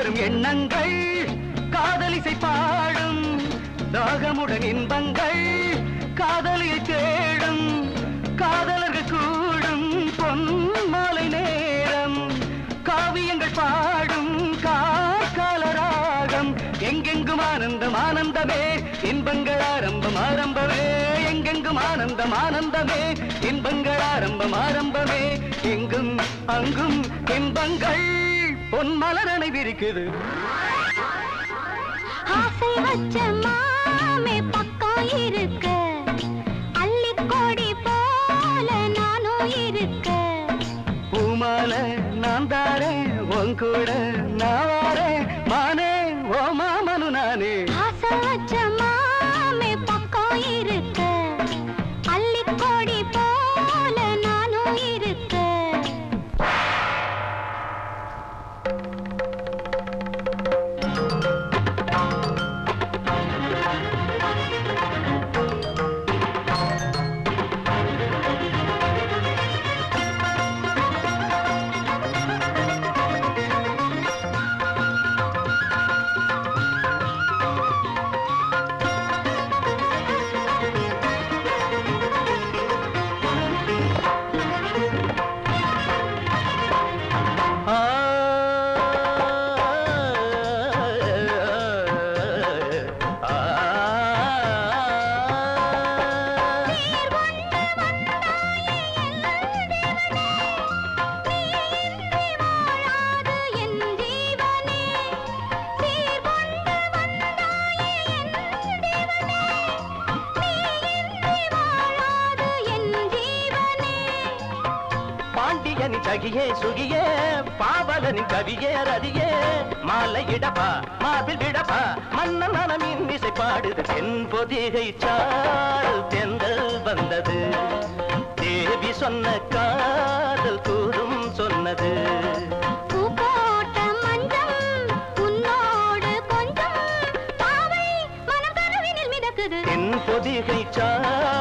வரும் எண்ணங்கள் காதலிசை பாடும் தாகமுடன் இன்பங்கள் காதலியை தேடும் காதலர்கள் கூடும் பொன் மாலை நேரம் காவியங்கள் பாடும் காலராகம் எங்கெங்கும் ஆனந்தம் ஆனந்தமே இன்பங்கள் ஆரம்பம் ஆரம்பமே எங்கெங்கும் ஆனந்தம் ஆனந்தமே இன்பங்கள் ஆரம்பம் ஆரம்பமே எங்கும் அங்கும் இன்பங்கள் பொன் மலரனை விரிக்குது ஆசை வச்ச மாமே பக்கம் இருக்க அள்ளிக்கோடி போல நானும் இருக்க பூமால நான் தாரேன் உன் கூட நான் வாரேன் மானே ஓ மாமனு நானே ஆசை வச்ச மாமே பக்கம் இருக்க அள்ளிக்கோடி போல நானும் இருக்க சகியே சுகியே பாவலனின் கவியே ரதியே மாலையிடப்பா மாபில் விடப்பா மன்னன் மனமின் இசை பாடுது தென் பொதிகை சால் தென்றல் வந்தது தேவி சொன்ன காதல் கூறும் சொன்னது பூப்போட்ட மஞ்சள் உன்னோடு கொஞ்சம் பாவை மனம் கனவினில் மிதக்குது தென் பொதிகை சால்